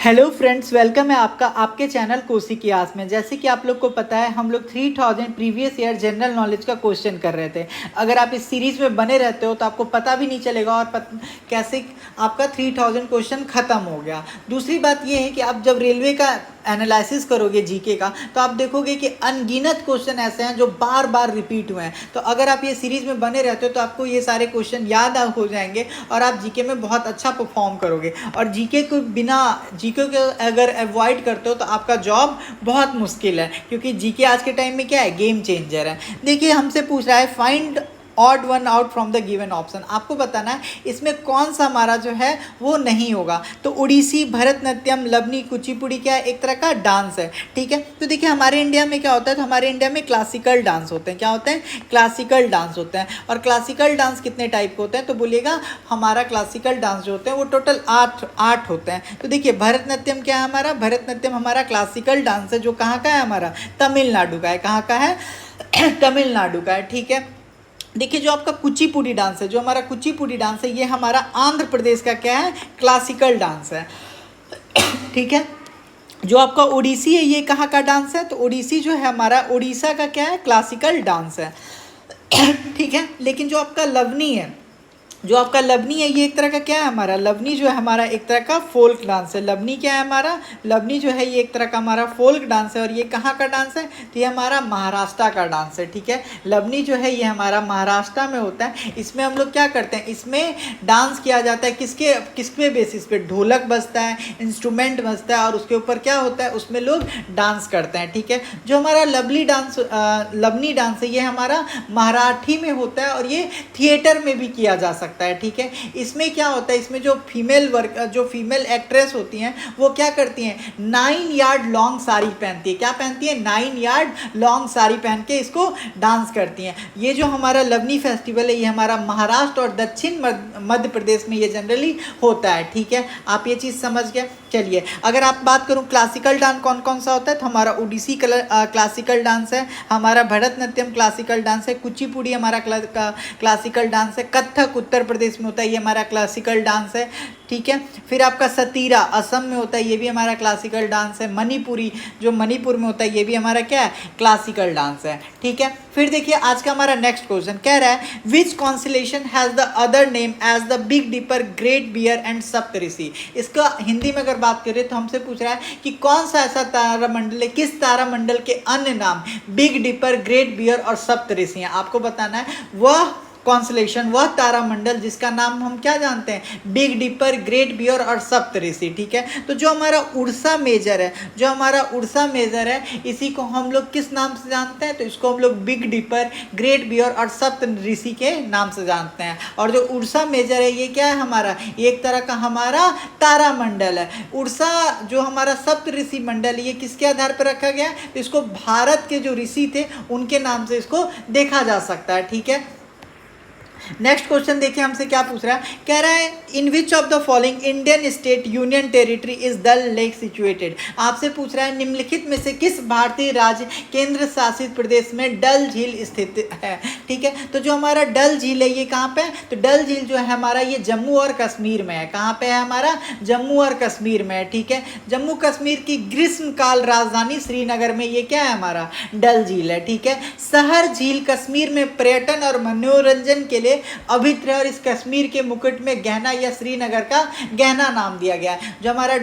Hello friends, welcome है आपका आपके चैनल कोसी की आस में। जैसे कि आप लोग को पता है, हम लोग 3000 प्रीवियस ईयर जनरल नॉलेज का क्वेश्चन कर रहे थे। अगर आप इस सीरीज में बने रहते हो तो आपको पता भी नहीं चलेगा और कैसे आपका 3000 क्वेश्चन ख़त्म हो गया। दूसरी बात ये है कि आप जब रेलवे का एनालिसिस करोगे जीके का, तो आप देखोगे कि अनगिनत क्वेश्चन ऐसे हैं जो बार बार रिपीट हुए हैं। तो अगर आप ये सीरीज में बने रहते हो तो आपको ये सारे क्वेश्चन याद हो जाएंगे और आप जीके में बहुत अच्छा परफॉर्म करोगे। और जीके को जीके को अगर अवॉइड करते हो तो आपका जॉब बहुत मुश्किल है, क्योंकि जीके आज के टाइम में क्या है, गेम चेंजर है। देखिए, हमसे पूछ रहा है find odd one out from the given option. आपको बताना है इसमें कौन सा हमारा जो है वो नहीं होगा। तो उड़ीसी, भरतनाट्यम, लवनी, कुचिपुड़ी क्या है, एक तरह का डांस है। ठीक है, तो देखिए हमारे इंडिया में क्या होता है, तो हमारे इंडिया में क्लासिकल डांस होते हैं। क्या होते हैं? क्लासिकल डांस होते हैं। और क्लासिकल डांस कितने टाइप के होते हैं, तो बोलिएगा हमारा क्लासिकल डांस जो होते हैं वो टोटल आठ होते हैं। तो देखिए भरतनाट्यम क्या है हमारा, भरतनाट्यम हमारा क्लासिकल डांस है जो कहाँ का है, हमारा तमिलनाडु का है। कहाँ का है? तमिलनाडु का है। ठीक है, देखिए जो आपका कुचिपुड़ी डांस है, जो हमारा कुचिपुड़ी डांस है, ये हमारा आंध्र प्रदेश का क्या है, क्लासिकल डांस है। ठीक है, जो आपका ओडिसी है, ये कहाँ का डांस है, तो ओडिसी जो है हमारा उड़ीसा का क्या है, क्लासिकल डांस है। ठीक है, लेकिन जो आपका लवनी है, जो आपका लवनी है, ये एक तरह का क्या है हमारा, लवनी जो है हमारा एक तरह का फोल्क डांस है। लवनी क्या है हमारा, लवनी जो है ये एक तरह का हमारा फोल्क डांस है। और ये कहाँ का डांस है, तो ये हमारा महाराष्ट्र का डांस है। ठीक है, लवनी जो है ये हमारा महाराष्ट्र में होता है। इसमें हम लोग क्या करते हैं, इसमें डांस किया जाता है किसके बेसिस पे, ढोलक बजता है, इंस्ट्रूमेंट बजता है और उसके ऊपर क्या होता है, उसमें लोग डांस करते हैं। ठीक है, जो हमारा लवनी डांस है, ये हमारा मराठी में होता है और ये थिएटर में भी किया जा सकता है। ठीक है, इसमें क्या होता है, इसमें जो फीमेल एक्ट्रेस होती हैं वो क्या करती हैं, 9 यार्ड लॉन्ग साड़ी पहनती है। क्या पहनती है? 9 यार्ड लॉन्ग साड़ी पहन के इसको डांस करती हैं। ये जो हमारा लवनी फेस्टिवल है, ये हमारा महाराष्ट्र और दक्षिण मध्य प्रदेश में ये जनरली होता है। ठीक है, आप ये चीज़ समझ गए। चलिए, अगर आप बात करूं क्लासिकल डांस कौन कौन सा होता है, तो हमारा ओडिसी क्लासिकल डांस है, हमारा भरतनाट्यम क्लासिकल डांस है, कुचिपुड़ी हमारा क्लासिकल डांस है, कथक उत्तर प्रदेश में होता है, ये हमारा क्लासिकल डांस है। ठीक है, फिर आपका सतीरा असम में होता है, ये भी हमारा क्लासिकल डांस है। मणिपुरी जो मणिपुर में होता है, ये भी हमारा क्या है, क्लासिकल डांस है। ठीक है, फिर देखिए आज का हमारा नेक्स्ट क्वेश्चन कह रहा है which constellation has the other name as the big dipper, great bear and Saptarishi. इसका हिंदी में अगर बात करें तो हमसे पूछ रहा है कि कौन सा ऐसा तारामंडल है, किस तारामंडल के अन्य नाम बिग डिपर, ग्रेट बियर और सप्तऋषि हैं। आपको बताना है वह कॉन्स्टेलेशन, वह तारामंडल जिसका नाम हम क्या जानते हैं, बिग डिपर, ग्रेट बियर और सप्तऋषि। ठीक है, तो जो हमारा उड़सा मेजर है, जो हमारा उड़सा मेजर है, इसी को हम लोग किस नाम से जानते हैं, तो इसको हम लोग बिग डिपर, ग्रेट बियर और सप्तऋषि के नाम से जानते हैं। और जो उड़सा मेजर है ये क्या है हमारा, ये एक तरह का हमारा तारामंडल है। उड़सा जो हमारा सप्तऋषि मंडल है, ये किसके आधार पर रखा गया है, तो इसको भारत के जो ऋषि थे उनके नाम से इसको देखा जा सकता है। ठीक है, नेक्स्ट क्वेश्चन देखिए हमसे क्या पूछ रहा है, कह रहा है in which of the following Indian state union territory is Dal lake situated. आपसे पूछ रहा है निम्नलिखित में से किस भारतीय राज्य केंद्र शासित प्रदेश में डल झील स्थित है। ठीक है, तो जो हमारा डल झील है ये कहाँ पे है, तो डल झील जो है हमारा ये जम्मू और कश्मीर में है। कहाँ पे है हमारा, जम्मू और कश्मीर में है। ठीक है, जम्मू कश्मीर की ग्रीष्मकाल राजधानी श्रीनगर में ये क्या है, हमारा डल झील है। ठीक है, सहर झील कश्मीर में पर्यटन और मनोरंजन के लिए अभित्र है और इस कश्मीर के मुकुट में गहना या श्रीनगर का गहना नाम दिया गया है। जो हमारा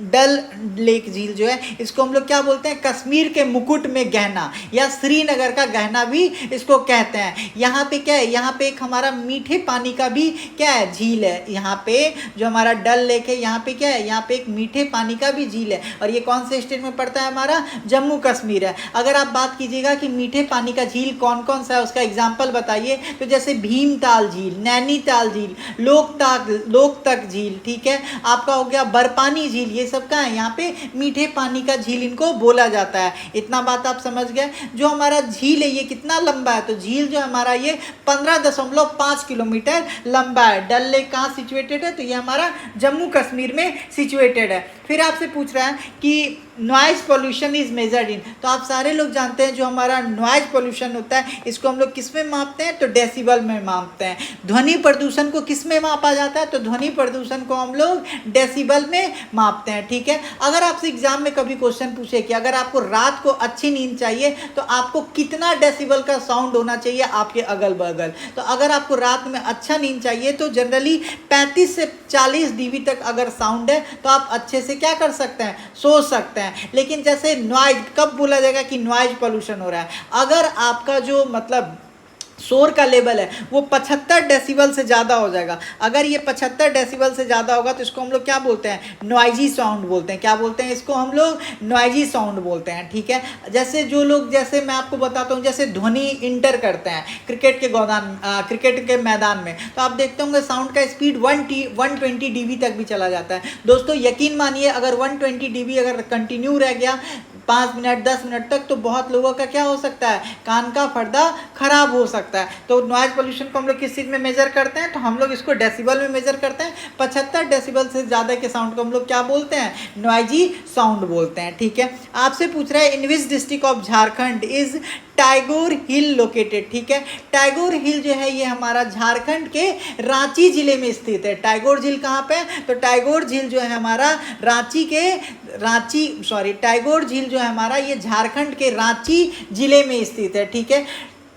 डल लेक झील जो है, इसको हम लोग क्या बोलते हैं, कश्मीर के मुकुट में गहना या श्रीनगर का गहना भी इसको कहते हैं। यहाँ पे क्या है, यहाँ पे एक हमारा मीठे पानी का भी क्या है, झील है। यहाँ पे जो हमारा डल लेक है, यहाँ पे क्या है, यहाँ पे एक मीठे पानी का भी झील है। और ये कौन से स्टेट में पड़ता है, हमारा जम्मू कश्मीर है। अगर आप बात कीजिएगा कि मीठे पानी का झील कौन कौन सा है, उसका एग्जाम्पल बताइए, तो जैसे भीमताल झील, नैनीताल झील, लोकतक झील। ठीक है, आपका हो गया बरपानी झील, ये सब का है, यहाँ पे मीठे पानी का झील इनको बोला जाता है। इतना बात आप समझ गए। जो हमारा झील है ये कितना लंबा है, तो झील जो हमारा ये 15.5 किलोमीटर लंबा है। डल लेक कहाँ सिचुएटेड है, तो ये हमारा जम्मू कश्मीर में सिचुएटेड है। फिर आपसे पूछ रहा है कि noise pollution is measured in, तो आप सारे लोग जानते हैं जो हमारा नॉइज पोल्यूशन होता है इसको हम लोग किस में मापते हैं, तो डेसिबल में मापते हैं। ध्वनि प्रदूषण को किस में मापा जाता है, तो ध्वनि प्रदूषण को हम लोग डेसिबल में मापते हैं। ठीक है, अगर आपसे एग्जाम में कभी क्वेश्चन पूछे कि अगर आपको रात को अच्छी नींद चाहिए तो आपको कितना डेसिबल का साउंड होना चाहिए आपके अगल बगल, तो अगर आपको रात में अच्छा नींद चाहिए तो जनरली 35 से 40 डीबी तक अगर साउंड है तो आप अच्छे से क्या कर सकते हैं, सो सकते हैं। लेकिन जैसे नॉइज, कब बोला जाएगा कि नॉइज पोल्यूशन हो रहा है, अगर आपका जो मतलब शोर का लेवल है वो 75 डेसिबल से ज़्यादा हो जाएगा। अगर ये 75 डेसिबल से ज़्यादा होगा तो इसको हम लोग क्या बोलते हैं, नॉइजी साउंड बोलते हैं। क्या बोलते हैं इसको हम लोग, नॉइजी साउंड बोलते हैं। ठीक है, जैसे जो लोग, जैसे मैं आपको बताता हूँ, जैसे धोनी इंटर करते हैं क्रिकेट के क्रिकेट के मैदान में, तो आप देखते होंगे साउंड का स्पीड 120 डीबी तक भी चला जाता है। दोस्तों यकीन मानिए अगर 120 डीबी अगर कंटिन्यू रह गया 5 मिनट 10 मिनट तक तो बहुत लोगों का क्या हो सकता है, कान का पर्दा खराब हो सकता है। तो नॉइज पोल्यूशन को हम लोग किस चीज़ में मेजर करते हैं, तो हम लोग इसको डेसिबल में मेजर करते हैं। 75 डेसिबल से ज़्यादा के साउंड को हम लोग क्या बोलते हैं, नॉइजी साउंड बोलते हैं। ठीक है, आपसे पूछ रहा है in which district of Jharkhand is Tagore hill located. ठीक है, टैगोर हिल जो है ये हमारा झारखंड के रांची जिले में स्थित है। टैगोर झील कहाँ पे है, तो टैगोर झील जो है हमारा टैगोर झील जो है हमारा ये झारखंड के रांची जिले में स्थित है। ठीक है,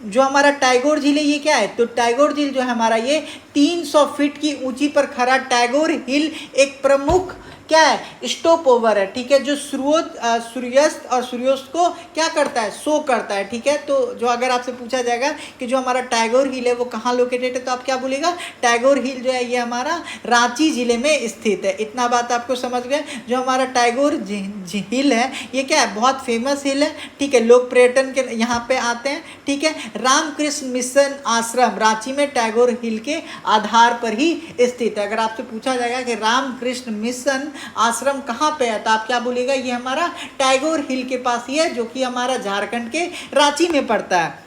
जो हमारा टैगोर झील है ये क्या है, तो टैगोर झील जो है हमारा ये 300 फीट की ऊंची पर खड़ा टैगोर हिल एक प्रमुख क्या है, स्टॉप ओवर है। ठीक है, जो सूर्यास्त और सूर्योस्त को क्या करता है, शो करता है। ठीक है, तो जो अगर आपसे पूछा जाएगा कि जो हमारा टैगोर हिल है वो कहाँ लोकेटेड है, तो आप क्या बोलेगा, टैगोर हिल जो है ये हमारा रांची जिले में स्थित है। इतना बात आपको समझ गए। जो हमारा टैगोर हिल है ये क्या है, बहुत फेमस हिल है। ठीक है, लोग पर्यटन के यहाँ पे आते हैं। ठीक है, रामकृष्ण मिशन आश्रम रांची में टैगोर हिल के आधार पर ही स्थित है। अगर आपसे पूछा जाएगा कि रामकृष्ण मिशन आश्रम कहाँ पे है, तो आप क्या बोलेगा, ये हमारा टैगोर हिल के पास ही है, जो कि हमारा झारखंड के रांची में पड़ता है।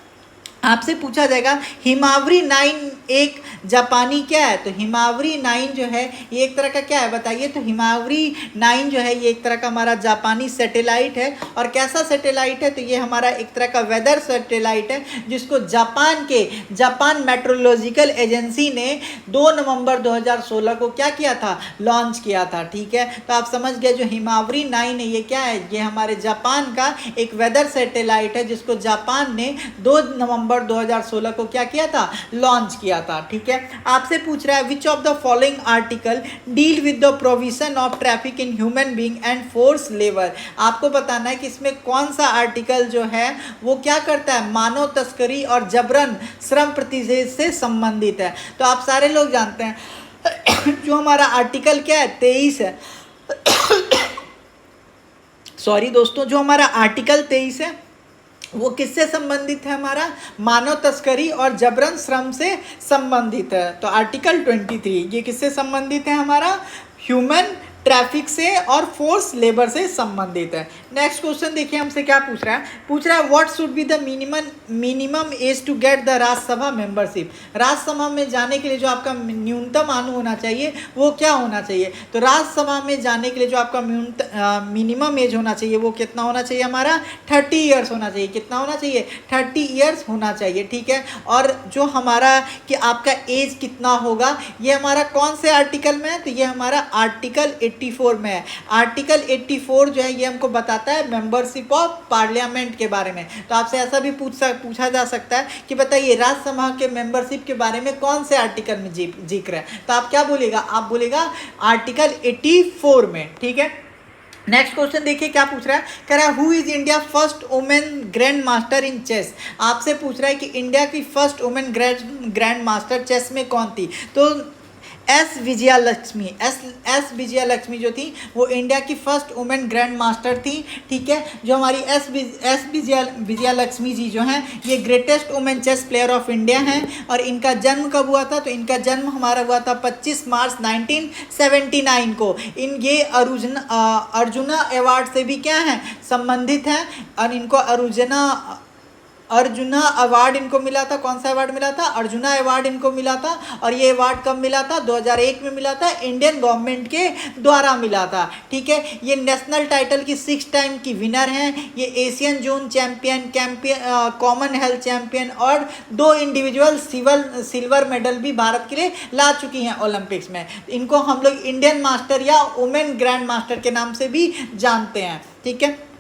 आपसे पूछा जाएगा हिमावरी 9 एक जापानी क्या है, तो हिमावरी 9 जो है ये एक तरह का क्या है बताइए, तो हिमावरी 9 जो है ये एक तरह का हमारा जापानी सैटेलाइट है। और कैसा सैटेलाइट है, तो ये हमारा एक तरह का वेदर सैटेलाइट है जिसको जापान मेट्रोलॉजिकल एजेंसी ने 2 नवंबर 2016 को क्या किया था, लॉन्च किया था। ठीक है, तो आप समझ गए जो हिमावरी 9 है ये क्या है, ये हमारे जापान का एक वेदर सैटेलाइट है जिसको जापान ने 2 नवंबर 2016 को क्या किया था, लॉन्च किया था। ठीक है, आपसे पूछ रहा है विच of the following article deal with the provision of traffic in human being and force labour. आपको बताना है कि इसमें कौन सा आर्टिकल जो है वो क्या करता है, मानव तस्करी और जबरन श्रम प्रतिषेध से संबंधित है। तो आप सारे लोग जानते हैं जो हमारा आर्टिकल क्या है 23 है सॉरी दोस्तों, जो हमारा आर्टिकल 23 है वो किससे संबंधित है, हमारा मानव तस्करी और जबरन श्रम से संबंधित है। तो आर्टिकल 23 ये किससे संबंधित है, हमारा ह्यूमन ट्रैफिक से और फोर्स लेबर से संबंधित है। नेक्स्ट क्वेश्चन देखिए हमसे क्या पूछ रहा है what should be the minimum age to get the Rajya Sabha membership. Rajya Sabha में जाने के लिए जो आपका न्यूनतम आयु होना चाहिए वो क्या होना चाहिए, तो राज्यसभा में जाने के लिए जो आपका मिनिमम एज होना चाहिए वो कितना होना चाहिए, हमारा 30 ईयर्स होना चाहिए। कितना होना चाहिए, 30 ईयर्स होना चाहिए। ठीक है, और जो हमारा कि आपका एज कितना होगा ये हमारा कौन से आर्टिकल में है, तो ये हमारा आर्टिकल 84 में है। आर्टिकल 84 जो है ये हमको बताता है मेंबरशिप ऑफ पार्लियामेंट के बारे में। तो आपसे ऐसा भी पूछा जा सकता है कि बताइए राज्यसभा के मेंबरशिप के बारे में कौन से आर्टिकल में जिक्र है, तो आप क्या बोलेगा, आप बोलेगा आर्टिकल 84 में। ठीक है, नेक्स्ट क्वेश्चन देखिए क्या पूछ रहा है, कह रहा है who is India first women grand master in chess. आपसे पूछ रहा है कि इंडिया की first women grand master chess में कौन थी, तो एस विजयालक्ष्मी जो थी वो इंडिया की फर्स्ट वुमेन ग्रैंड मास्टर थी। ठीक है, जो हमारी एस विजयालक्ष्मी जी जो हैं ये greatest women chess player of India हैं। और इनका जन्म कब हुआ था, तो इनका जन्म हमारा हुआ था 25 मार्च 1979 को। ये अर्जुना अवार्ड से भी क्या हैं, संबंधित हैं और इनको अर्जुना अवार्ड इनको मिला था। कौन सा अवार्ड मिला था? अर्जुना अवार्ड इनको मिला था। और ये अवार्ड कब मिला था? 2001 में मिला था, इंडियन गवर्नमेंट के द्वारा मिला था। ठीक है, ये नेशनल टाइटल की 6 टाइम की विनर हैं। ये Asian zone champion, Commonwealth champion और 2 इंडिविजुअल सिल्वर मेडल भी भारत के लिए ला चुकी हैं ओलंपिक्स में। इनको हम लोग इंडियन मास्टर या वुमेन ग्रैंड मास्टर के नाम से भी जानते हैं। ठीक है,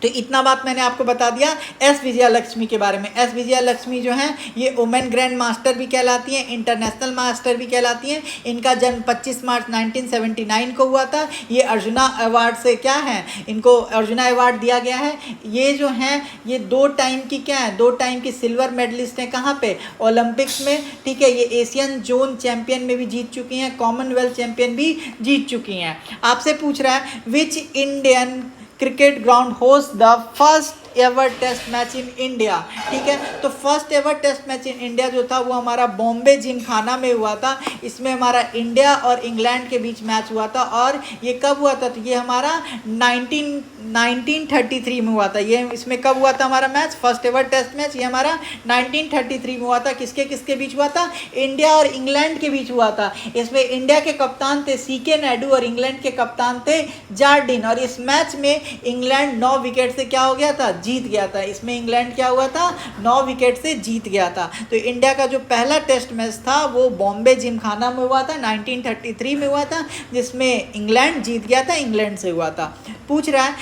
तो इतना बात मैंने आपको बता दिया एस विजयालक्ष्मी के बारे में। एस विजयालक्ष्मी जो हैं ये वुमेन ग्रैंड मास्टर भी कहलाती हैं, इंटरनेशनल मास्टर भी कहलाती हैं। इनका जन्म 25 मार्च 1979 को हुआ था। ये अर्जुना अवार्ड से क्या है, इनको अर्जुना अवार्ड दिया गया है। ये जो हैं ये 2 टाइम की क्या है, 2 टाइम की सिल्वर मेडलिस्ट हैं। कहाँ पे? ओलंपिक्स में। ठीक है, ये एशियन जोन चैंपियन में भी जीत चुकी हैं, कॉमनवेल्थ चैंपियन भी जीत चुकी हैं। आपसे पूछ रहा है which Indian cricket ground host the first ever test match in India. ठीक है, तो first ever test match in India जो था वो हमारा बॉम्बे जिमखाना में हुआ था। इसमें हमारा इंडिया और इंग्लैंड के बीच मैच हुआ था। और ये कब हुआ था? तो ये हमारा 1933 में हुआ था। ये इसमें कब हुआ था हमारा match? First ever test match ये हमारा 1933 में हुआ था। किसके किसके बीच हुआ था? इंडिया और इंग्लैंड के बीच हुआ था। इसमें इंडिया के कप्तान थे CK नायडू और इंग्लैंड के कप्तान थे जार्डिन। और इस मैच में इंग्लैंड 9 विकेट से क्या हो गया था? जीत गया था। इसमें इंग्लैंड क्या हुआ था? 9 विकेट से जीत गया था। तो इंडिया का जो पहला टेस्ट मैच था वो बॉम्बे जिमखाना में हुआ था, 1933 में हुआ था, जिसमें इंग्लैंड जीत गया था, इंग्लैंड से हुआ था। पूछ रहा है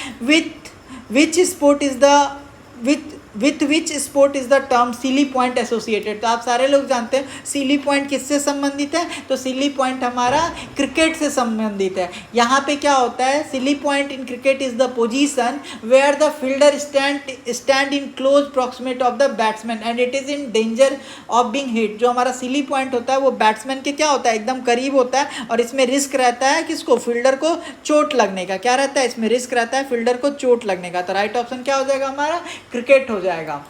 which sport is the with which sport is the term silly point associated. तो आप सारे लोग जानते हैं सिली पॉइंट किससे संबंधित है? तो सिली पॉइंट हमारा क्रिकेट से संबंधित है। यहाँ पे क्या होता है? Silly point in cricket is the position where the fielder stand in close proximate of the batsman and it is in danger of being hit. जो हमारा सिली पॉइंट होता है वो बैट्समैन के क्या होता है? एकदम करीब होता है। और इसमें रिस्क रहता है किसको? फील्डर को चोट लगने का। क्या रहता है? इसमें रिस्क रहता है फील्डर को चोट लगने का। तो राइट ऑप्शन क्या हो जाएगा हमारा? क्रिकेट हो जाएगा।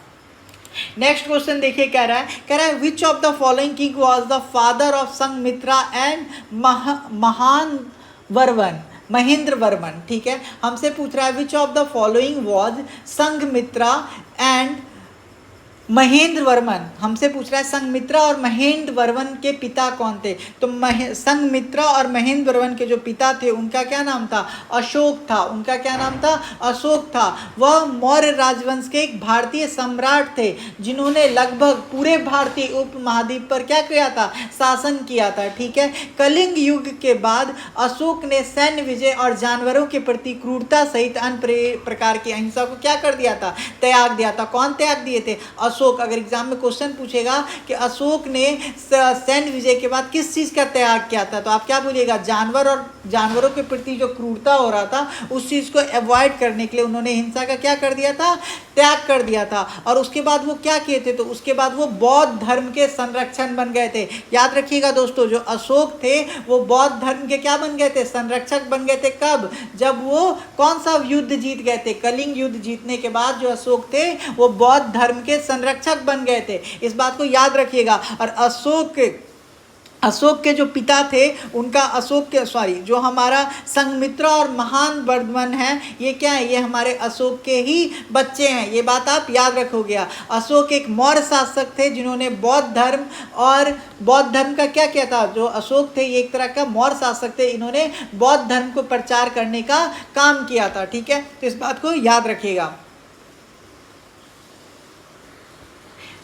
नेक्स्ट क्वेश्चन देखिए, कह रहा है विच of the following king was the father of Sanghamitra and महान वर्मन, महेंद्र वर्मन। ठीक है, हमसे पूछ रहा है विच of the following was Sanghamitra and Mahendra Varman. हमसे पूछ रहा है संघमित्रा और महेंद्र वर्मन के पिता कौन थे? तो संघमित्रा और महेंद्र वर्मन के जो पिता थे उनका क्या नाम था? अशोक था। उनका क्या नाम था? अशोक था। वह मौर्य राजवंश के एक भारतीय सम्राट थे जिन्होंने लगभग पूरे भारतीय उपमहाद्वीप पर क्या किया था? शासन किया था। ठीक है, कलिंग युग के बाद अशोक ने सैन्य विजय और जानवरों के प्रति क्रूरता सहित अन्य प्रकार की अहिंसा को क्या कर दिया था? त्याग दिया था। कौन त्याग दिए थे? अशोक। अगर एग्जाम में क्वेश्चन पूछेगा कि अशोक ने सैन्य विजय के बाद किस चीज का त्याग किया था, तो आप क्या बोलिएगा? जानवरों के प्रति जो क्रूरता हो रहा था उस चीज को अवॉइड करने के लिए उन्होंने हिंसा का क्या कर दिया था? त्याग कर दिया था। और उसके बाद वो क्या किए थे? तो उसके बाद वो बौद्ध धर्म के संरक्षण बन गए थे। याद रखिएगा दोस्तों, जो अशोक थे वो बौद्ध धर्म के क्या बन गए थे? संरक्षक बन गए थे। कब? जब वो कौन सा युद्ध जीत गए थे? कलिंग युद्ध जीतने के बाद जो अशोक थे वो बौद्ध धर्म के संरक्षक बन गए थे। इस बात को याद रखिएगा। और अशोक के जो पिता थे उनका जो हमारा संघमित्रा और महान वर्धमान है ये क्या है? ये हमारे अशोक के ही बच्चे हैं। ये बात आप याद रखोगे। अशोक एक मौर्य शासक थे जिन्होंने बौद्ध धर्म का क्या किया था? जो अशोक थे ये एक तरह का मौर्य शासक थे, इन्होंने बौद्ध धर्म को प्रचार करने का काम किया था। ठीक है, तो इस बात को याद रखिएगा।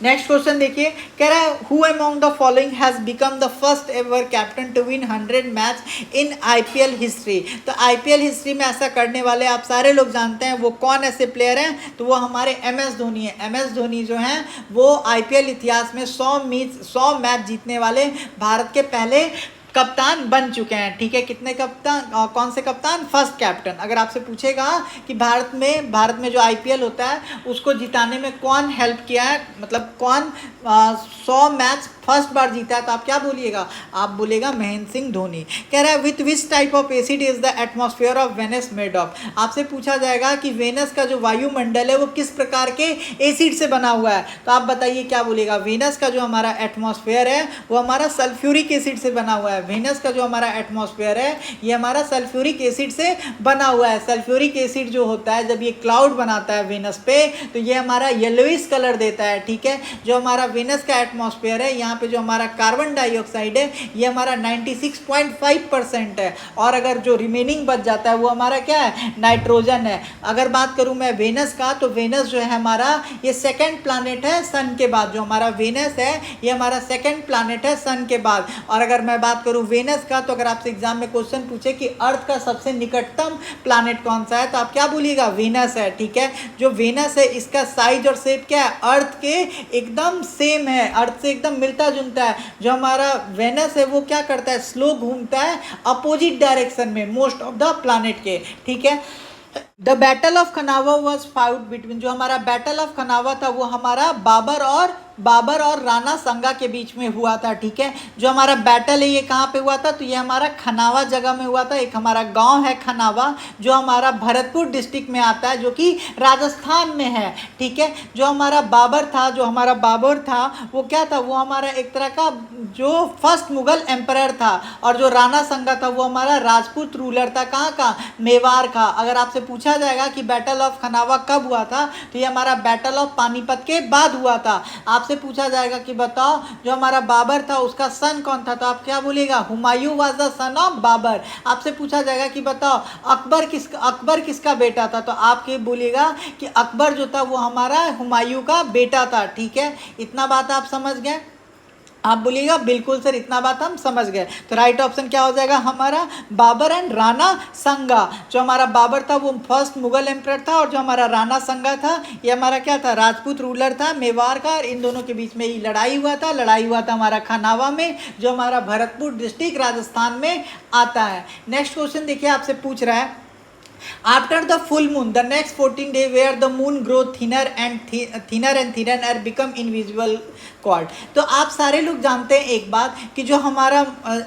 नेक्स्ट क्वेश्चन देखिए, कह रहा है who among the following has become the first ever captain to win 100 match in IPL history. तो IPL हिस्ट्री में ऐसा करने वाले आप सारे लोग जानते हैं वो कौन ऐसे प्लेयर हैं? तो वो हमारे MS धोनी है। MS धोनी जो हैं वो IPL इतिहास में 100 मैच जीतने वाले भारत के पहले कप्तान बन चुके हैं। ठीक है, कितने कप्तान? कौन से कप्तान? First captain. अगर आपसे पूछेगा कि भारत में जो IPL होता है उसको जिताने में कौन हेल्प किया है, मतलब कौन 100 मैच फर्स्ट बार जीता है तो आप क्या बोलिएगा, आप बोलेगा महेंद्र सिंह धोनी। कह रहा है with which type of acid is the atmosphere of Venus made of. आपसे पूछा जाएगा कि वेनस का जो वायुमंडल है वो किस प्रकार के एसिड से बना हुआ है, तो आप बताइए क्या बोलेगा। वेनस का जो हमारा एटमॉस्फेयर है वो हमारा सल्फ्यूरिक एसिड से बना हुआ है। वेनस का जो हमारा एटमॉस्फेयर है ये हमारा सल्फ्यूरिक एसिड से बना हुआ है। सल्फ्यूरिक एसिड जो होता है जब ये क्लाउड बनाता है वेनस पे तो ये हमारा येलोइश कलर देता है, ठीक है। जो हमारा वेनस का एटमॉस्फेयर है यहाँ पे जो हमारा कार्बन डाइऑक्साइड है ये हमारा 96.5% है, और अगर जो रिमेनिंग बच जाता है वो हमारा क्या है, नाइट्रोजन है। अगर बात करूं मैं वेनस का, तो वेनस जो है हमारा ये सेकंड प्लैनेट है सन के बाद। जो हमारा वेनस है ये हमारा सेकंड प्लैनेट है सन के बाद। और अगर मैं बात करूं वेनस का, तो अगर आपसे एग्जाम में क्वेश्चन पूछे कि अर्थ का सबसे निकटतम प्लैनेट कौन सा है तो आप क्या बोलिएगा, वेनस है, ठीक है। जो वेनस है इसका साइज और शेप क्या है, अर्थ के एकदम सेम है, अर्थ से एकदम मिलता जुलता है। जो हमारा वेनस है वो क्या करता है, स्लो घूमता है अपोजिट डायरेक्शन में मोस्ट ऑफ द प्लैनेट के, ठीक है। The battle of Khanwa was fought between, जो हमारा बैटल ऑफ खनावा था वो हमारा बाबर और राणा संगा के बीच में हुआ था, ठीक है। जो हमारा बैटल है ये कहाँ पे हुआ था, तो ये हमारा खनावा जगह में हुआ था। एक हमारा गांव है खनावा जो हमारा भरतपुर डिस्ट्रिक्ट में आता है, जो कि राजस्थान में है, ठीक है। जो हमारा बाबर था वो क्या था, वो हमारा एक तरह का जो फर्स्ट मुगल एम्परर था, और जो राणा संगा था वो हमारा राजपूत रूलर था। कहाँ का, मेवाड़ का। अगर आपसे पूछा जाएगा कि बैटल ऑफ खनावा कब हुआ था, तो ये हमारा बैटल ऑफ पानीपत के बाद हुआ था। आपसे पूछा जाएगा कि बताओ जो हमारा बाबर था उसका सन कौन था, तो आप क्या बोलेगा, Humayun was the son of Babur. आपसे पूछा जाएगा कि बताओ अकबर किसका बेटा था, तो आप क्या बोलिएगा कि अकबर जो था वो हमारा हुमायूं का बेटा था, ठीक है। इतना बात आप समझ गए, आप बोलिएगा बिल्कुल सर इतना बात हम समझ गए। तो राइट ऑप्शन क्या हो जाएगा हमारा, बाबर एंड राणा संगा। जो हमारा बाबर था वो फर्स्ट मुगल एम्परर था, और जो हमारा राणा संगा था ये हमारा क्या था, राजपूत रूलर था मेवाड़ का। और इन दोनों के बीच में ही लड़ाई हुआ था हमारा खनावा में, जो हमारा भरतपुर डिस्ट्रिक्ट राजस्थान में आता है। नेक्स्ट क्वेश्चन देखिए आपसे पूछ रहा है, after the full moon the next 14 day where the moon grow thinner and thinner and become invisible quad। तो आप सारे लोग जानते हैं एक बात कि जो हमारा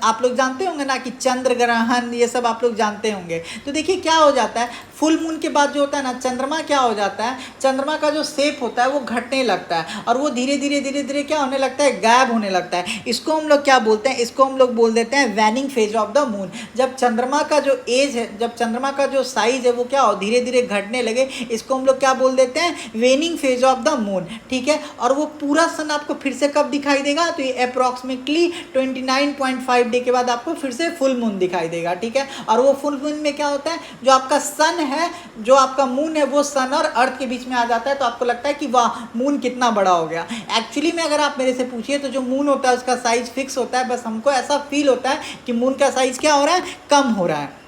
आप लोग जानते होंगे ना कि चंद्र ग्रहण ये सब आप लोग जानते होंगे। तो देखिए क्या हो जाता है, फुल मून के बाद जो होता है ना चंद्रमा क्या हो जाता है, चंद्रमा का जो शेप होता है वो घटने लगता है, और वो धीरे धीरे क्या होने लगता है, गायब होने लगता है। इसको हम लोग क्या बोलते हैं, इसको हम लोग बोल देते हैं waning phase of the moon. जब चंद्रमा का जो एज है, जब चंद्रमा का जो साइज है वो क्या हो, धीरे धीरे घटने लगे, इसको हम लोग क्या बोल देते हैं, वेनिंग फेज ऑफ द मून, ठीक है। और वो पूरा सन आपको फिर से कब दिखाई देगा, तो ये अप्रॉक्सीमेटली 29.5 डे के बाद आपको फिर से फुल मून दिखाई देगा, ठीक है। और वो फुल मून में क्या होता है, जो आपका सन है, जो आपका मून है वो सन और अर्थ के बीच में आ जाता है, तो आपको लगता है कि वाह मून कितना बड़ा हो गया। एक्चुअली में अगर आप मेरे से पूछिए तो जो मून होता है उसका साइज फिक्स होता है, बस हमको ऐसा फील होता है कि मून का साइज क्या हो रहा है, कम हो रहा है।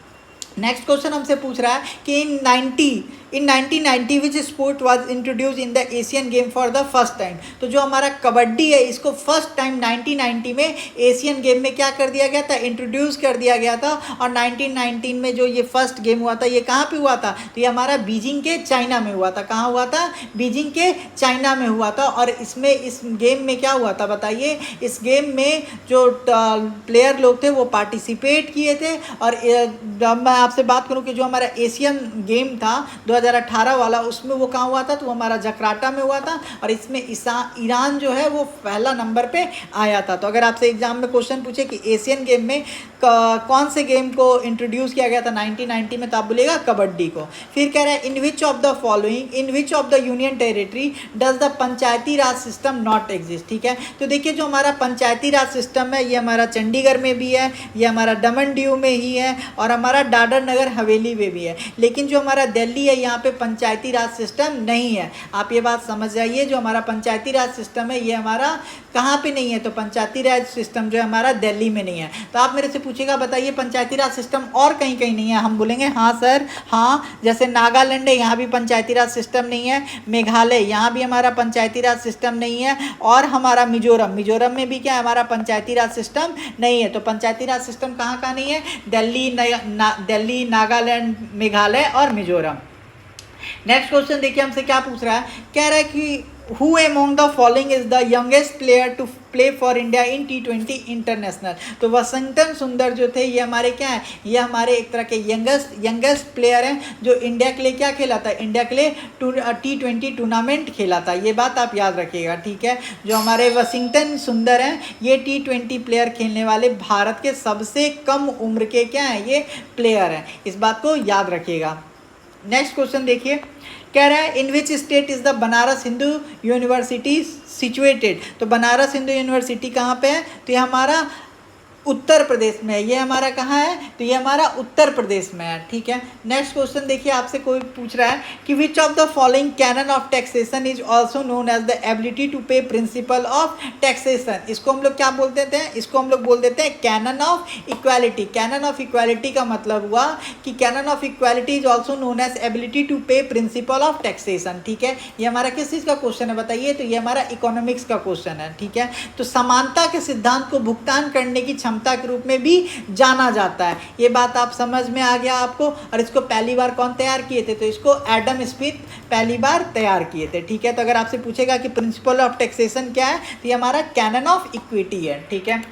नेक्स्ट क्वेश्चन हमसे पूछ रहा है कि इन 1990 which sport was introduce in the Asian game for the first time. तो जो हमारा कबड्डी है इसको फर्स्ट टाइम 1990 में एशियन गेम में क्या कर दिया गया था, इंट्रोड्यूस कर दिया गया था। और 1919 में जो ये फर्स्ट गेम हुआ था ये कहाँ पे हुआ था, तो ये हमारा बीजिंग के चाइना में हुआ था। कहाँ हुआ था, बीजिंग के चाइना में हुआ था। और इसमें इस गेम में क्या हुआ था बताइए, इस गेम में जो प्लेयर लोग थे वो पार्टिसिपेट किए थे। और मैं आपसे बात करूं कि जो हमारा एशियन गेम था 2018 वाला, उसमें वो कहाँ हुआ था, तो वो हमारा जकार्ता में हुआ था। और इसमें ईरान जो है वो पहला नंबर पे आया था। तो अगर आपसे एग्जाम में क्वेश्चन पूछे कि एशियन गेम में कौन से गेम को इंट्रोड्यूस किया गया था 1990 में, तो आप बोलेगा कबड्डी को। फिर कह रहा है in which of the following, in which of the union territory does the panchayati raj system not exist, ठीक है। तो देखिए जो हमारा पंचायती राज सिस्टम है ये हमारा चंडीगढ़ में भी है, ये हमारा दमन दीव में ही है, और हमारा दादर नगर हवेली में भी है। लेकिन जो हमारा दिल्ली है यहाँ पे पंचायती राज सिस्टम नहीं है। आप ये बात समझ जाइए, जो हमारा पंचायती राज सिस्टम है ये हमारा कहाँ पे नहीं है, तो पंचायती राज सिस्टम जो है हमारा दिल्ली में नहीं है। तो आप मेरे से पूछेगा बताइए पंचायती राज सिस्टम और कहीं कहीं नहीं है, हम बोलेंगे हाँ सर हाँ। जैसे नागालैंड है यहाँ भी पंचायती राज सिस्टम नहीं है, मेघालय यहाँ भी हमारा पंचायती राज सिस्टम नहीं है, और हमारा मिजोरम में भी क्या हमारा पंचायती राज सिस्टम नहीं है। तो पंचायती राज सिस्टम कहाँ कहाँ नहीं है, दिल्ली, नागालैंड, मेघालय और मिजोरम। नेक्स्ट क्वेश्चन देखिए हमसे क्या पूछ रहा है, कह रहा है कि who among the following is the youngest player to play for India in T20 international. तो वाशिंगटन सुंदर जो थे ये हमारे क्या है, ये हमारे एक तरह के यंगेस्ट प्लेयर हैं जो इंडिया के लिए क्या खेला था, इंडिया के लिए T20 टूर्नामेंट खेला था। ये बात आप याद रखिएगा, ठीक है। जो हमारे वाशिंगटन सुंदर हैं ये T20 प्लेयर खेलने वाले भारत के सबसे कम उम्र के क्या हैं, ये प्लेयर हैं, इस बात को याद रखिएगा। नेक्स्ट क्वेश्चन देखिए, कह रहा है in which state is the Banaras Hindu university situated. तो बनारस हिंदू यूनिवर्सिटी कहाँ पे है, तो ये हमारा उत्तर प्रदेश में है। ये हमारा कहाँ है, तो ये हमारा उत्तर प्रदेश में है, ठीक है। नेक्स्ट क्वेश्चन देखिए, आपसे कोई पूछ रहा है कि which of the following canon of taxation is also known as the ability to pay principle of taxation. इसको हम लोग क्या बोल देते हैं, इसको हम लोग बोल देते हैं canon of equality. Canon of equality का मतलब हुआ कि canon of equality is also known as ability to pay principle of taxation, ठीक है। ये हमारा किस चीज़ का क्वेश्चन है बताइए, तो ये हमारा इकोनॉमिक्स का क्वेश्चन है, ठीक है। तो समानता के सिद्धांत को भुगतान करने की क्षमता के रूप में भी जाना जाता है। ये बात आप समझ में आ गया आपको। और इसको पहली बार कौन तैयार किए थे, तो इसको एडम स्मिथ पहली बार तैयार किए थे, ठीक है। तो अगर आपसे पूछेगा कि प्रिंसिपल ऑफ टैक्सेशन क्या है, तो ये हमारा कैनन ऑफ इक्विटी है, ठीक है।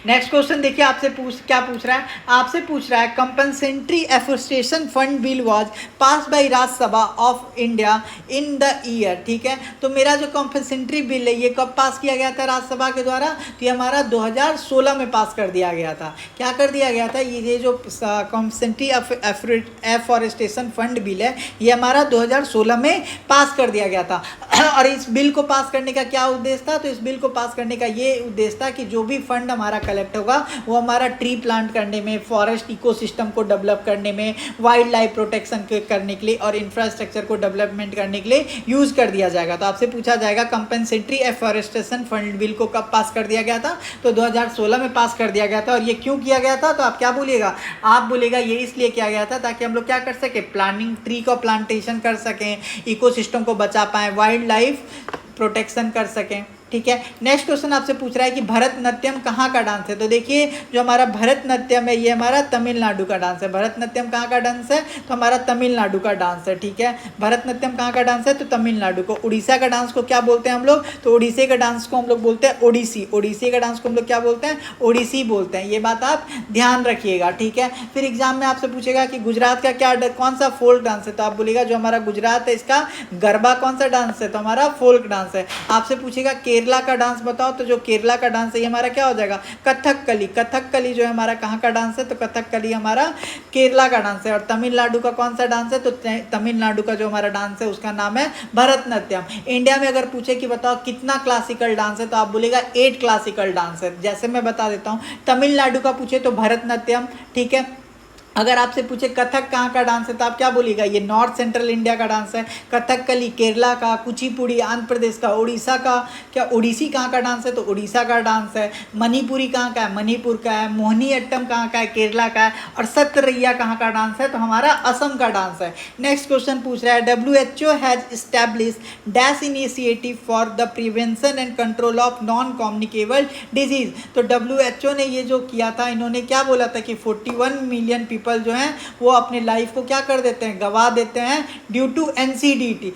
नेक्स्ट क्वेश्चन देखिए, आपसे क्या पूछ रहा है, आपसे पूछ रहा है compensatory afforestation fund bill was pass by Rajya Sabha of India in the year, ठीक है। तो मेरा जो कंपनसेंट्री बिल है ये कब पास किया गया था राज्यसभा के द्वारा, तो ये हमारा 2016 में पास कर दिया गया था। क्या कर दिया गया था, ये जो कंपनसेंट्री एफोरेस्टेशन फंड बिल है ये हमारा 2016 में पास कर दिया गया था। और इस बिल को पास करने का क्या उद्देश्य था, तो इस बिल को पास करने का ये उद्देश्य था कि जो भी फंड हमारा कलेक्ट होगा वो हमारा ट्री प्लांट करने में, फॉरेस्ट इकोसिस्टम को डेवलप करने में, वाइल्ड लाइफ प्रोटेक्शन करने के लिए और इंफ्रास्ट्रक्चर को डेवलपमेंट करने के लिए यूज कर दिया जाएगा। तो आपसे पूछा जाएगा कंपनसेंट्री एफोरेस्टेशन फंड बिल को कब पास कर दिया गया था, तो 2016 में पास कर दिया गया था। और ये क्यों किया गया था, तो आप क्या बोलिएगा, आप बोलेगा ये इसलिए किया गया था ताकि हम लोग क्या कर सके, प्लानिंग ट्री का प्लांटेशन कर सकें, इकोसिस्टम को बचा पाएं, वाइल्ड लाइफ प्रोटेक्शन कर सकें, ठीक है। नेक्स्ट क्वेश्चन आपसे पूछ रहा है कि भरतनाट्यम कहाँ का डांस है। तो देखिए जो हमारा भरतनाट्यम है ये हमारा तमिलनाडु का डांस है। भरतनाट्यम कहाँ का डांस है, तो हमारा तमिलनाडु का डांस है, ठीक है। भरतनाट्यम कहाँ का डांस है, तो तमिलनाडु को। उड़ीसा का डांस को क्या बोलते हैं हम लोग, तो उड़ीसे का डांस को हम लोग बोलते हैं ओडिसी। ओडिसी का डांस को हम लोग क्या बोलते हैं, ओडिसी बोलते हैं। ये बात आप ध्यान रखिएगा, ठीक है। फिर एग्जाम में आपसे पूछेगा कि गुजरात का क्या कौन सा फोल्क डांस है, तो आप बोलेगा जो हमारा गुजरात है इसका गरबा कौन सा डांस है, तो हमारा फोल्क डांस है। आपसे पूछेगा केरला का डांस बताओ, तो जो केरला का डांस है ये हमारा क्या हो जाएगा, कथकली। कथकली जो है हमारा कहाँ का डांस है, तो कथकली हमारा केरला का डांस है। और तमिलनाडु का कौन सा डांस है, तो तमिलनाडु का जो हमारा डांस है उसका नाम है भरतनाट्यम। इंडिया में अगर पूछे कि बताओ कितना क्लासिकल डांस है, तो आप बोलेगा 8 क्लासिकल डांस है। जैसे मैं बता देता हूँ, तमिलनाडु का पूछे तो भरतनाट्यम, ठीक है। अगर आपसे पूछे कथक कहाँ का डांस है, तो आप क्या बोलिएगा, ये नॉर्थ सेंट्रल इंडिया का डांस है। कथकली केरला का, कुचिपुड़ी आंध्र प्रदेश का, उड़ीसा का, क्या ओडिसी कहाँ का डांस है, तो उड़ीसा का डांस है। मणिपुरी कहाँ का है, मणिपुर का है। मोहिनी अट्टम कहाँ का है, केरला का है। और सतरैया कहाँ का डांस है, तो हमारा असम का डांस है। नेक्स्ट क्वेश्चन पूछ रहा है WHO has established dash initiative for the prevention and control of non communicable disease. तो WHO ने ये जो किया था, इन्होंने क्या बोला था कि 41 मिलियन पीपल जो हैं वो अपने लाइफ को क्या कर देते हैं, गवा देते हैं ड्यू टू NCD।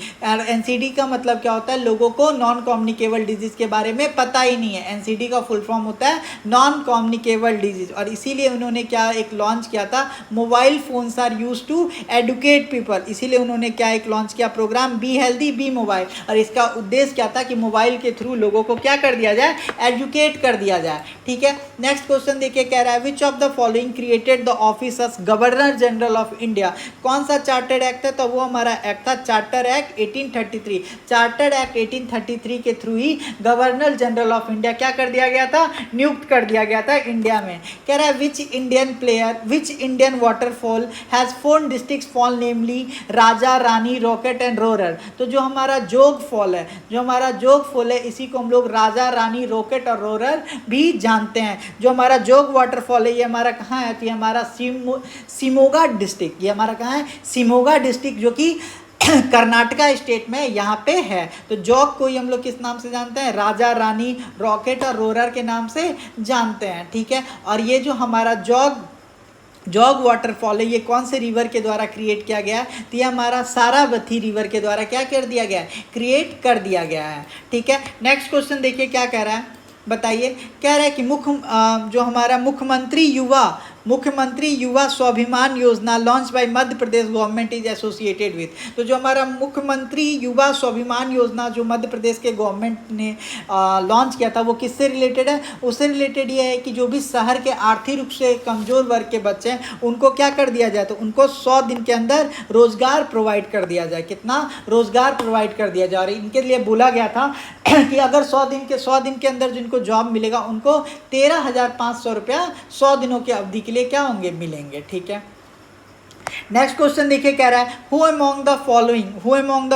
NCD का मतलब क्या होता है, लोगों को नॉन कम्युनिकेबल डिजीज के बारे में पता ही नहीं है। NCD का फुल फॉर्म होता है नॉन कम्युनिकेबल डिजीज। और इसीलिए उन्होंने क्या एक लॉन्च किया था, mobile phones are use to educate people. इसीलिए उन्होंने क्या एक लॉन्च किया program, be healthy be mobile. और इसका उद्देश्य क्या था कि मोबाइल के थ्रू लोगों को क्या कर दिया जाए, एजुकेट कर दिया जाए, ठीक है। नेक्स्ट क्वेश्चन देखिए, कह रहा है विच of the following created the office governor general of India. कौन सा चार्टर्ड एक्ट है, तो वो हमारा एक्ट था चार्टर एक्ट 1833। चार्टर्ड एक्ट 1833 के through he governor general of India क्या कर दिया गया था, नियुक्त कर दिया गया था इंडिया में। कह रहा है which Indian waterfall has 4 districts fall namely Raja, Rani, rocket and roarer. तो जो हमारा जोग फॉल है, इसी को हम लोग राजा, रानी, रॉकेट और रोरर भी जानते हैं। जो हमारा जोग वाटरफॉल है ये हमारा कहाँ है, तो ये हमारा शिमोगा डिस्ट्रिक्ट। ये हमारा कहाँ है, शिमोगा डिस्ट्रिक्ट, जो कि कर्नाटका स्टेट में यहाँ पे है। तो जोग को ही हम लोग किस नाम से जानते हैं, राजा, रानी, रॉकेट और रोरर के नाम से जानते हैं, ठीक है। और ये जो हमारा जोग जॉग वाटरफॉल है, ये कौन से रिवर के द्वारा क्रिएट किया गया है? तो ये हमारा सारावती रिवर के द्वारा क्या कर दिया गया है? क्रिएट कर दिया गया है। ठीक है, नेक्स्ट क्वेश्चन देखिए क्या कह रहा है, बताइए। कह रहा है कि जो हमारा मुख्यमंत्री युवा स्वाभिमान योजना launch by Madhya Pradesh government is associated with. तो जो हमारा मुख्यमंत्री युवा स्वाभिमान योजना जो मध्य प्रदेश के गवर्नमेंट ने लॉन्च किया था, वो किससे रिलेटेड है? उससे रिलेटेड ये है कि जो भी शहर के आर्थिक रूप से कमज़ोर वर्ग के बच्चे हैं उनको क्या कर दिया जाए? तो उनको 100 दिन के अंदर रोजगार प्रोवाइड कर दिया जाए। कितना? रोजगार प्रोवाइड कर दिया जाए। और इनके लिए बोला गया था कि अगर 100 दिन के अंदर जिनको जॉब मिलेगा उनको 13,500 रुपया 100 दिनों की अवधि के लिए क्या होंगे? मिलेंगे। ठीक है, नेक्स्ट क्वेश्चन देखिए क्या रहा है, who among the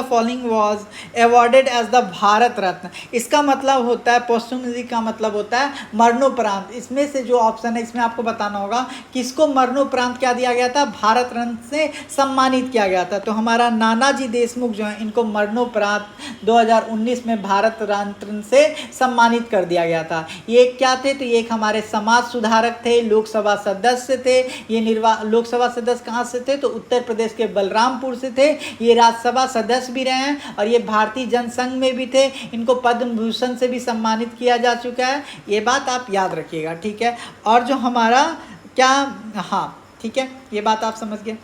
following was awarded as the Bharat Ratna. इसका मतलब होता है पोस्टुमसी का मतलब होता है मरणोपरांत। इसमें से जो ऑप्शन है इसमें आपको बताना होगा किसको मरणोपरांत क्या दिया गया था? भारत रत्न से सम्मानित किया गया था। तो हमारा नानाजी देशमुख जो है इनको मरणोपरांत 2019 में भारत रत्न से सम्मानित कर दिया गया था। ये क्या थे? तो ये एक हमारे समाज सुधारक थे, लोकसभा सदस्य थे। ये लोकसभा सदस्य कहाँ से थे? तो उत्तर प्रदेश के बलरामपुर से थे। ये राज्यसभा सदस्य भी रहे हैं और ये भारतीय जनसंघ में भी थे। इनको पद्म भूषण से भी सम्मानित किया जा चुका है, ये बात आप याद रखिएगा। ठीक है, और जो हमारा क्या, हाँ ठीक है, ये बात आप समझ गए।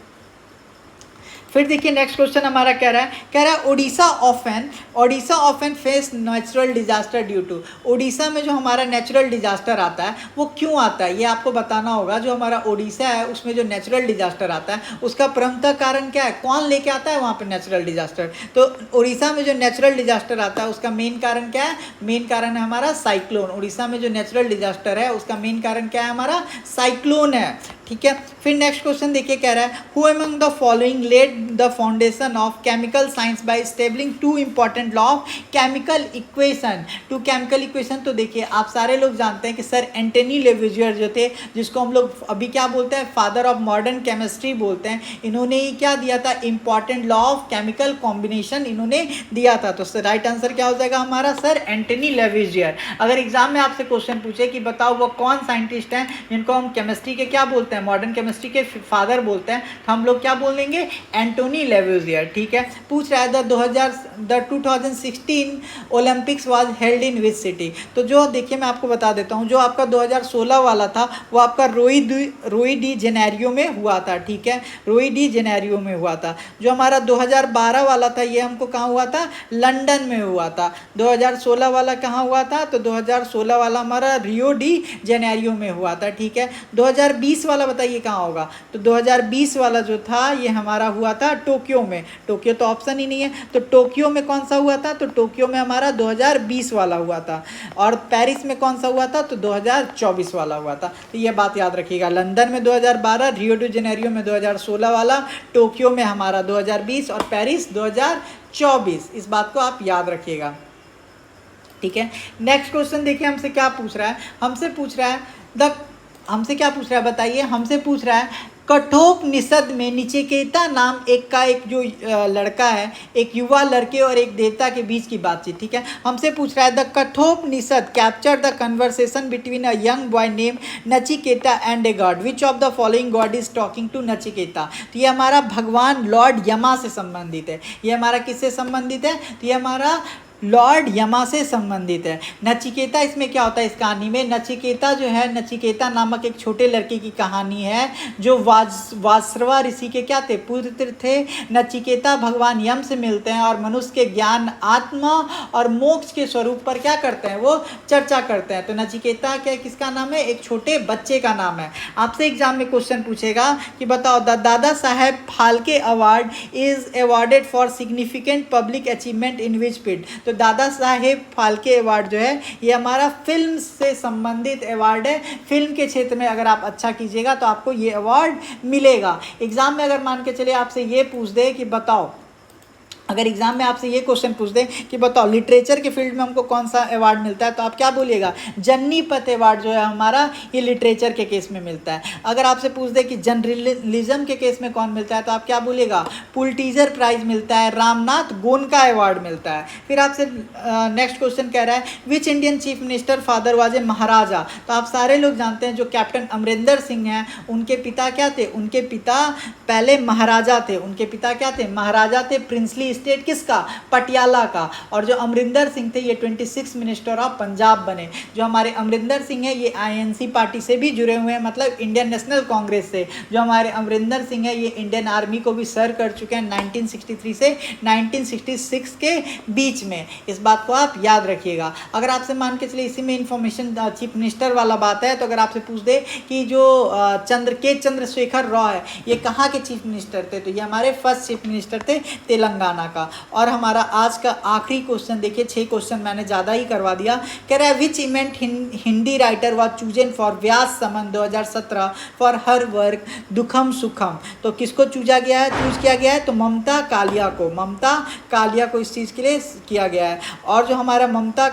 फिर देखिए नेक्स्ट क्वेश्चन हमारा कह रहा है Odisha often face natural disaster due to. Odisha में जो हमारा नेचुरल डिजास्टर आता है वो क्यों आता है? ये आपको बताना होगा। जो हमारा ओडिशा है उसमें जो नेचुरल डिजास्टर आता है उसका प्रमुख कारण क्या है? कौन लेके आता है वहाँ पे नेचुरल डिजास्टर? तो ओडिशा में जो नेचुरल डिजास्टर आता है उसका मेन कारण क्या है? मेन कारण है हमारा साइक्लोन। उड़ीसा में जो नेचुरल डिजास्टर है उसका मेन कारण क्या है? हमारा साइक्लोन है। ठीक है, फिर नेक्स्ट क्वेश्चन देखिए कह रहा है who among the following led the foundation of chemical science by stabling 2 important law of chemical equation. तो देखिए आप सारे लोग जानते हैं कि सर एंटनी लेविजियर जो थे, जिसको हम लोग अभी क्या बोलते हैं? फादर ऑफ मॉडर्न केमिस्ट्री बोलते हैं। इन्होंने ही क्या दिया था? Important law of chemical combination इन्होंने दिया था। तो राइट आंसर क्या हो जाएगा हमारा? Sir Antony Lavoisier. अगर एग्जाम में आपसे क्वेश्चन पूछे कि बताओ वो कौन साइंटिस्ट हैं जिनको हम केमिस्ट्री के क्या बोलते हैं? मॉडर्न केमिस्ट्री के फादर बोलते हैं, तो हम लोग क्या बोल देंगे? एंटोनी लेविजियर। ठीक है, पूछ रहा है the 2016 Olympics was held in which city. तो जो देखिए मैं आपको बता देता हूँ, जो आपका 2016 वाला था वो आपका रोई डी जेनेरियो में हुआ था। ठीक है, रोई डी जेनेरियो में हुआ था। जो हमारा 2012 वाला था ये हमको कहाँ हुआ था? लंदन में हुआ था। 2016 वाला कहाँ हुआ था? तो 2016 वाला हमारा रियो डी जेनेरियो में हुआ था। ठीक है, 2020 वाला बताइए कहाँ होगा? तो 2020 वाला जो था ये हमारा हुआ था टोक्यो में। टोक्यो तो ऑप्शन ही नहीं है, तो टोक्यो में कौन सा हुआ था? तो टोक्यो में हमारा 2020 वाला हुआ था। और पेरिस में कौन सा हुआ था? तो 2024 वाला हुआ था। तो ये बात याद रखिएगा, लंदन में 2012, रियो डी जेनेरियो में 2016 वाला, टोक्यो में हमारा 2020 और पेरिस 2024। इस बात को आप याद रखिएगा। ठीक है, नेक्स्ट क्वेश्चन देखिए हमसे क्या पूछ रहा है? हमसे क्या पूछ रहा है बताइए? हमसे पूछ रहा है कठोपनिषद में नचिकेता नाम एक जो लड़का है, एक युवा लड़के और एक देवता के बीच की बातचीत। ठीक है, हमसे पूछ रहा है the Kathopanishad capture the conversation between a young boy name Nachiketa and a god, which of the following god is talking to Nachiketa. तो ये हमारा भगवान लॉर्ड यमा से संबंधित है। ये हमारा किससे संबंधित है? तो ये हमारा लॉर्ड यमा से संबंधित है। नचिकेता इसमें क्या होता है? इस कहानी में नचिकेता जो है, नचिकेता नामक एक छोटे लड़के की कहानी है जो वासरवा ऋषि के क्या थे? पुत्र थे। नचिकेता भगवान यम से मिलते हैं और मनुष्य के ज्ञान, आत्मा और मोक्ष के स्वरूप पर क्या करते हैं? वो चर्चा करते हैं। तो नचिकेता क्या किसका नाम है? एक छोटे बच्चे का नाम है। आपसे एग्जाम में क्वेश्चन पूछेगा कि बताओ the Dada Saheb Phalke award is awarded for significant public achievement in which field. तो दादा साहेब फाल्के अवार्ड जो है ये हमारा फिल्म से संबंधित अवार्ड है। फिल्म के क्षेत्र में अगर आप अच्छा कीजिएगा तो आपको ये अवार्ड मिलेगा। एग्जाम में अगर मान के चलिए आपसे ये पूछ दे कि बताओ अगर एग्जाम में आपसे ये क्वेश्चन पूछ दें कि बताओ लिटरेचर के फील्ड में हमको कौन सा अवार्ड मिलता है, तो आप क्या बोलिएगा? जन्नीपत अवार्ड जो है हमारा, ये लिटरेचर के केस में मिलता है। अगर आपसे पूछ दे कि जर्नलिज्म के केस में कौन मिलता है, तो आप क्या बोलिएगा? पुलिट्जर प्राइज मिलता है, रामनाथ गोयनका अवार्ड मिलता है। फिर आपसे नेक्स्ट क्वेश्चन कह रहा है which Indian chief minister father was a Maharaja. तो आप सारे लोग जानते हैं जो कैप्टन अमरिंदर सिंह हैं, उनके पिता क्या थे? उनके पिता पहले महाराजा थे। उनके पिता क्या थे? महाराजा थे। प्रिंसली स्टेट किसका? पटियाला का। और जो अमरिंदर सिंह थे ये 26 मिनिस्टर ऑफ पंजाब बने। जो हमारे अमरिंदर सिंह है ये आईएनसी पार्टी से भी जुड़े हुए हैं, मतलब इंडियन नेशनल कांग्रेस से। जो हमारे अमरिंदर सिंह है ये इंडियन आर्मी को भी सर्व कर चुके हैं 1963 से 1966 के बीच में। इस बात को आप याद रखिएगा। अगर आपसे मान के चलिए इसी में इंफॉर्मेशन चीफ मिनिस्टर वाला बात है, तो अगर आपसे पूछ दे कि जो चंद्रशेखर राव है ये कहाँ के चीफ मिनिस्टर थे, तो ये हमारे फर्स्ट चीफ मिनिस्टर थे तेलंगाना का। और हमारा आज का आखिरी क्वेश्चन देखिए, 6 क्वेश्चन मैंने ज़्यादा ही करवा दिया। कह रहा है which event Hindi writer was chosen for Vyas Samman 2017 for her work Dukham Sukham. तो किसको चूज किया गया है? तो ममता कालिया को। ममता कालिया को इस चीज़ के लिए किया गया है। और जो हमारा ममता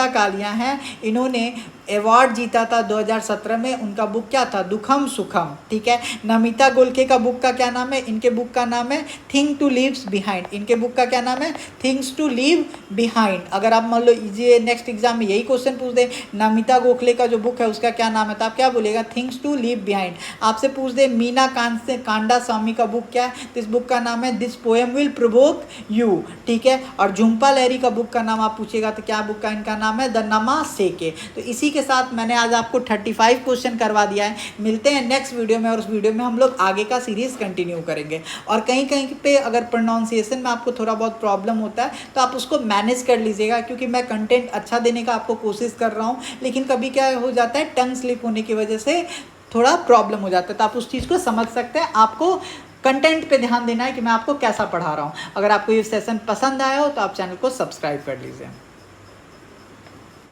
कालिया हैं इन्होंने अवार्ड जीता था 2017 में। उनका बुक क्या था? दुखम सुखम। ठीक है। नमिता गोलके का बुक का क्या नाम है? इनके बुक का नाम है थिंग टू लीव्स बिहाइंड। इनके बुक का क्या नाम है? Things to leave behind. अगर आप मान लो ये नेक्स्ट एग्जाम में यही क्वेश्चन पूछ दे नमिता गोखले का जो बुक है उसका क्या नाम है, तो आप क्या बोलेगा? Things to leave behind. आपसे पूछ दे मीना कांडा स्वामी का बुक क्या है, तो इस बुक का नाम है this poem will provoke you. ठीक है। और झुम्पा लहरी का बुक का नाम आप पूछेगा तो क्या बुक का इनका नाम है? द नमा सेके। तो इसी के साथ मैंने आज आपको 35 क्वेश्चन करवा दिया है। मिलते हैं नेक्स्ट वीडियो में, और उस वीडियो में हम लोग आगे का सीरीज कंटिन्यू करेंगे। और कहीं कहीं पे अगर प्रोनाउंसिएशन में आपको थोड़ा बहुत प्रॉब्लम होता है तो आप उसको मैनेज कर लीजिएगा, क्योंकि मैं कंटेंट अच्छा देने का आपको कोशिश कर रहा हूँ, लेकिन कभी क्या हो जाता है टंग स्लिप होने की वजह से थोड़ा प्रॉब्लम हो जाता है। तो आप उस चीज़ को समझ सकते हैं। आपको कंटेंट पे ध्यान देना है कि मैं आपको कैसा पढ़ा रहा हूँ। अगर आपको ये सेशन पसंद आया हो तो आप चैनल को सब्सक्राइब कर लीजिए।